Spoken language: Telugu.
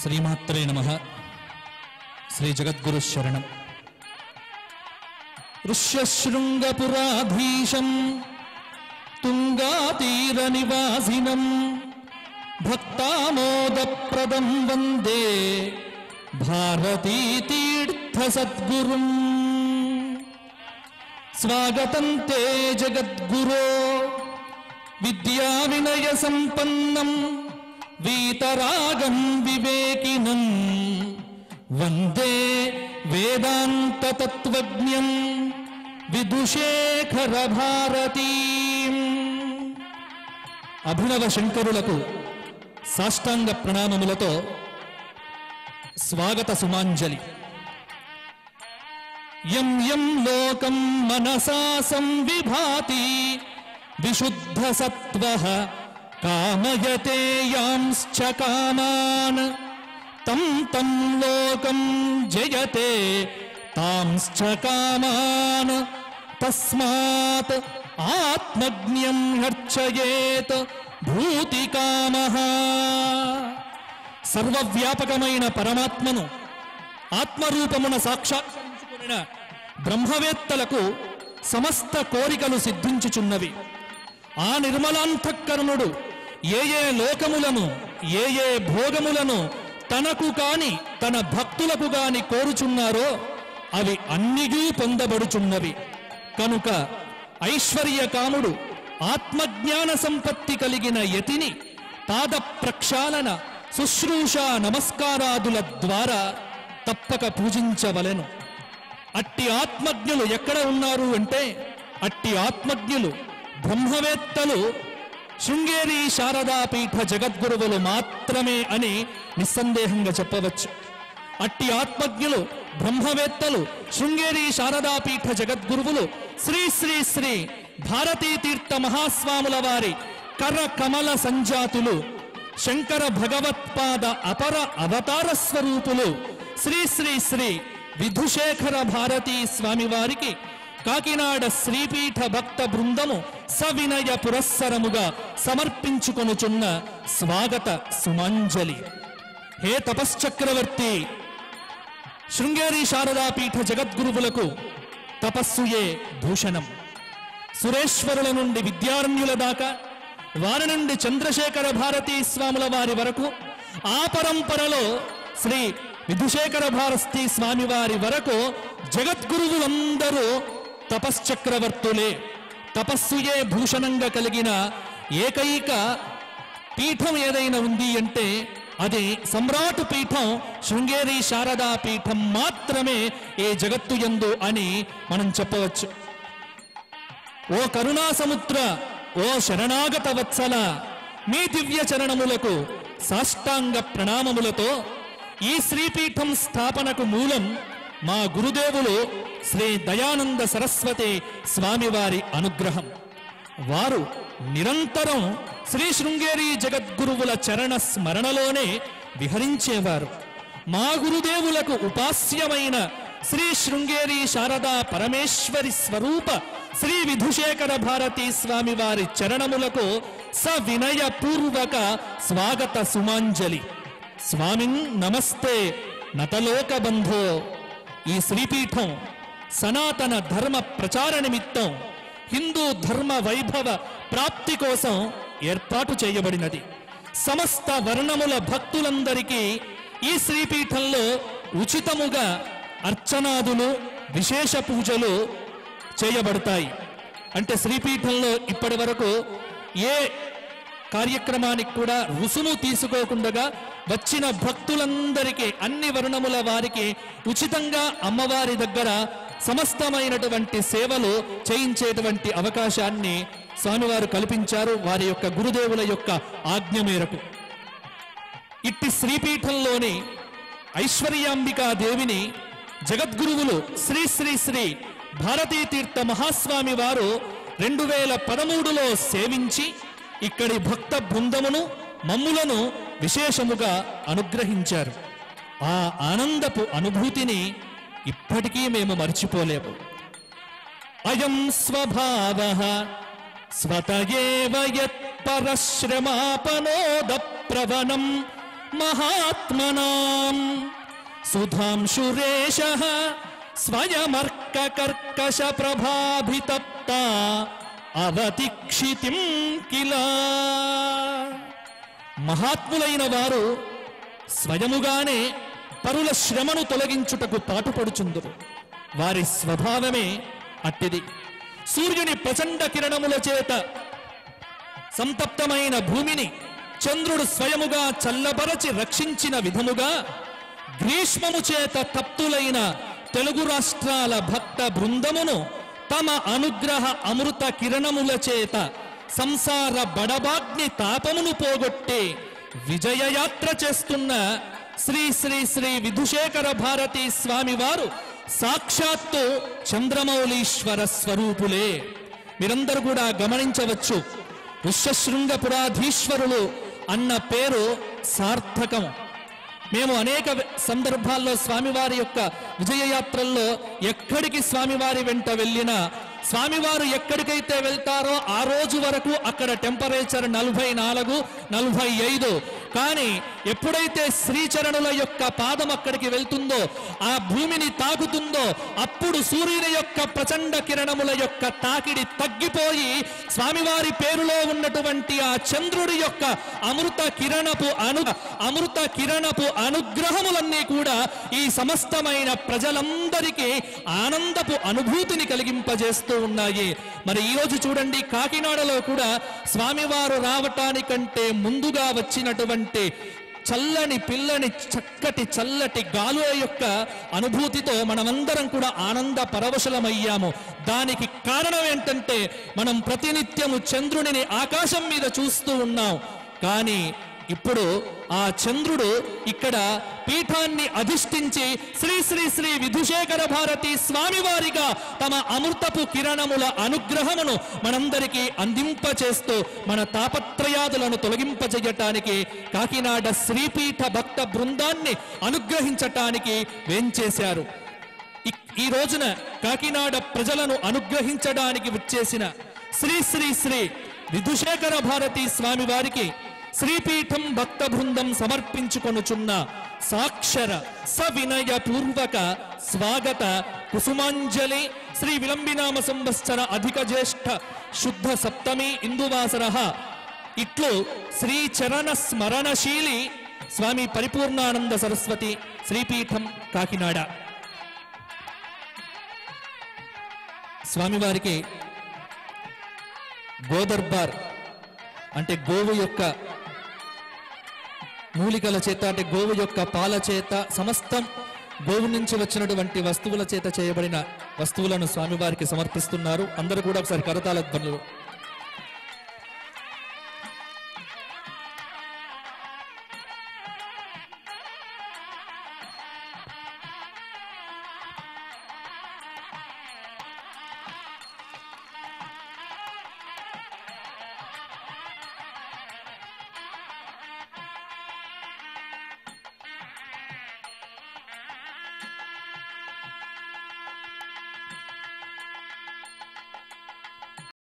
శ్రీమాత్రే నమః. శ్రీ జగద్గురు శరణం. ఋష్యశృంగపురాధీశం తుంగాతీర నివాసినం భక్తామోదప్రదం వందే భారతీ తీర్థ సద్గురుం. స్వాగతం తే జగద్గురో విద్యా వినయ సంపన్నం వీతరాగం వివేకినం వందే వేదాంత తత్వజ్ఞం విదుషేఖర భారతీం. అభినవ శంకరులకు సాష్టాంగ ప్రణామములతో స్వాగత సుమాంజలి. యం యం లోకం మనసా సంవిభాతి విశుద్ధ సత్వః కామయతే యాంశ్చ కామాన్ తం తం లోకం జయతే తాంశ్చ కామాన్. తస్మాత్ ఆత్మజ్ఞం అర్చయేత్ భూతికామః. సర్వవ్యాపకమైన పరమాత్మను ఆత్మరూపమున సాక్షాత్కరించుకున్న బ్రహ్మవేత్తలకు సమస్త కోరికలు సిద్ధించుచున్నవి. ఆ నిర్మలాంతఃకరణుడు ఏ ఏ లోకములను ఏ ఏ భోగములను తనకు కాని తన భక్తులకు గాని కోరుచున్నారో అవి అన్నియూ పొందబడుచున్నవి. కనుక ఐశ్వర్య కాముడు ఆత్మజ్ఞాన సంపత్తి కలిగిన యతిని పాద ప్రక్షాళన శుశ్రూష నమస్కారాదుల ద్వారా తప్పక పూజించవలెను. అట్టి ఆత్మజ్ఞులు ఎక్కడ ఉన్నారు అంటే అట్టి ఆత్మజ్ఞులు బ్రహ్మవేత్తలు శృంగేరి శారదాపీఠ జగద్గురువులు మాత్రమే అని నిస్సందేహంగా చెప్పవచ్చు. అట్టి ఆత్మజ్ఞులు బ్రహ్మవేత్తలు శృంగేరి శారదాపీఠ జగద్గురువులు శ్రీ శ్రీ శ్రీ భారతీ తీర్థ మహాస్వాముల వారి కర కమల సంజాతులు శంకర భగవత్పాద అపర అవతార స్వరూపులు శ్రీ శ్రీ శ్రీ విధుశేఖర భారతీ స్వామివారికి కాకినాడ శ్రీపీఠ భక్త బృందము సవినయ పురస్సరముగా సమర్పించుకొనుచున్న స్వాగత సుమాంజలి. హే తపశ్చక్రవర్తి, శృంగేరి శారదాపీఠ జగద్గురువులకు తపస్సుయే భూషణం. సురేశ్వరుల నుండి విద్యారణ్యుల దాకా, వారి నుండి చంద్రశేఖర భారతీ స్వాముల వారి వరకు, ఆ పరంపరలో శ్రీ విధుశేఖర భారతీ స్వామి వారి వరకు జగద్గురువులందరూ తపశ్చక్రవర్తులే. తపస్సుయే భూషణంగా కలిగిన ఏకైక పీఠం ఏదైనా ఉంది అంటే అది సమ్రాటు పీఠం శృంగేరి శారదా పీఠం మాత్రమే ఏ జగత్తు యందు అని మనం చెప్పవచ్చు. ఓ కరుణా సముద్ర, ఓ శరణాగత వత్సల, మీ దివ్య చరణములకు సాష్టాంగ ప్రణామములతో ఈ శ్రీపీఠం స్థాపనకు మూలం మా గురుదేవులు శ్రీ దయానంద సరస్వతి స్వామివారి అనుగ్రహం. వారు నిరంతరం శ్రీ శృంగేరి జగద్గురువుల చరణ స్మరణలోనే విహరించేవారు. మా గురుదేవులకు ఉపాస్యమైన శ్రీ శృంగేరి శారదా పరమేశ్వరి స్వరూప శ్రీ విధుశేఖర భారతీ స్వామి వారి చరణములకు సవినయ పూర్వక స్వాగత సుమాంజలి. స్వామిన్ నమస్తే నతలోక బంధో. ఈ శ్రీపీఠం సనాతన ధర్మ ప్రచార నిమిత్తం హిందూ ధర్మ వైభవ ప్రాప్తి కోసం ఏర్పాటు చేయబడినది. సమస్త వర్ణముల భక్తులందరికీ ఈ శ్రీపీఠంలో ఉచితముగా అర్చనాదులు విశేష పూజలు చేయబడతాయి. అంటే శ్రీపీఠంలో ఇప్పటి వరకు ఏ కార్యక్రమానికి కూడా రుసుము తీసుకోకుండా వచ్చిన భక్తులందరికీ అన్ని వర్ణముల వారికి ఉచితంగా అమ్మవారి దగ్గర సమస్తమైనటువంటి సేవలు చేయించేటువంటి అవకాశాన్ని స్వామివారు కల్పించారు వారి యొక్క గురుదేవుల యొక్క ఆజ్ఞ మేరకు. ఇట్టి శ్రీపీఠంలోని ఐశ్వర్యాంబికా దేవిని జగద్గురువులు శ్రీ శ్రీ శ్రీ భారతీ తీర్థ మహాస్వామి వారు 2013లో సేవించి ఇక్కడి భక్త బృందమును మమ్ములను విశేషముగా అనుగ్రహించారు. ఆ ఆనందపు అనుభూతిని ఇప్పటికీ మేము మర్చిపోలేము. అయం స్వభావః స్వతయేవ యత్పరశ్రమాపనోద ప్రవణం మహాత్మనాం సుధాంశురేషః స్వయమర్క కర్కశ ప్రభాభితప్త అవతిక్షితిం కిల. మహాత్ములైన వారు స్వయముగానే పరుల శ్రమను తొలగించుటకు పాటుపడుచుందురు. వారి స్వభావమే అట్టిది. సూర్యుని ప్రచండ కిరణముల చేత సంతప్తమైన భూమిని చంద్రుడు స్వయముగా చల్లబరచి రక్షించిన విధముగా గ్రీష్మము చేత తప్తులైన తెలుగు రాష్ట్రాల భక్త బృందమును తమ అనుగ్రహ అమృత కిరణముల చేత సంసార బడబాగ్ని తాపమును పోగొట్టే విజయయాత్ర చేస్తున్న శ్రీ శ్రీ శ్రీ విధుశేఖర భారతీ స్వామి వారు సాక్షాత్తు చంద్రమౌళీశ్వర స్వరూపులే. మీరందరూ కూడా గమనించవచ్చు, ఋష్యశృంగపురాధీశ్వరులు అన్న పేరు సార్థకం. మేము అనేక సందర్భాల్లో స్వామివారి యొక్క విజయయాత్రల్లో ఎక్కడికి స్వామివారి వెంట వెళ్ళినా స్వామివారు ఎక్కడికైతే వెళ్తారో ఆ రోజు వరకు అక్కడ టెంపరేచర్ 44, 45. కానీ ఎప్పుడైతే శ్రీచరణుల యొక్క పాదం అక్కడికి వెళ్తుందో, ఆ భూమిని తాకుతుందో, అప్పుడు సూర్యుని యొక్క ప్రచండ కిరణముల యొక్క తాకిడి తగ్గిపోయి స్వామివారి పేరులో ఉన్నటువంటి ఆ చంద్రుడి యొక్క అమృత కిరణపు అనుగ్రహములన్నీ కూడా ఈ సమస్తమైన ప్రజలందరికీ ఆనందపు అనుభూతిని కలిగింపజేస్తూ ఉన్నాయి. మరి ఈ రోజు చూడండి, కాకినాడలో కూడా స్వామివారు రావటానికంటే ముందుగా వచ్చినటువంటి చల్లని పిల్లని చల్లటి గాలుల యొక్క అనుభూతితో మనమందరం కూడా ఆనంద పరవశులమయ్యాము. దానికి కారణం ఏంటంటే మనం ప్రతినిత్యము చంద్రుడిని ఆకాశం మీద చూస్తూ ఉన్నాం. కానీ ఇప్పుడు ఆ చంద్రుడు ఇక్కడ పీఠాన్ని అధిష్ఠించి శ్రీ శ్రీ శ్రీ విధుశేఖర భారతీ స్వామివారిగా తమ అమృతపు కిరణముల అనుగ్రహమును మనందరికీ అందింపచేస్తూ మన తాపత్రయాదులను తొలగింపజేయటానికి కాకినాడ శ్రీపీఠ భక్త బృందాన్ని అనుగ్రహించటానికి వేంచేశారు. ఈ రోజున కాకినాడ ప్రజలను అనుగ్రహించడానికి వచ్చేసిన శ్రీ శ్రీ శ్రీ విధుశేఖర భారతీ స్వామి వారికి శ్రీపీఠం భక్త బృందం సమర్పించుకొనుచున్న సాక్షర సవినయ పూర్వక స్వాగత కుసుమాంజలి. శ్రీ విలంబినామ సంవత్సర అధిక జ్యేష్ఠ శుద్ధ సప్తమి ఇందువాసర ఇట్లు శ్రీ చరణ స్మరణశీలి స్వామి పరిపూర్ణానంద సరస్వతి శ్రీపీఠం కాకినాడ. స్వామివారికి గోదర్బార్ అంటే గోవు యొక్క మూలికల చేత, అంటే గోవు యొక్క పాల చేత, సమస్తం గోవు నుంచి వచ్చినటువంటి వస్తువుల చేత చేయబడిన వస్తువులను స్వామివారికి సమర్పిస్తున్నారు. అందరూ కూడా ఒకసారి కరతాళ ధ్వనులు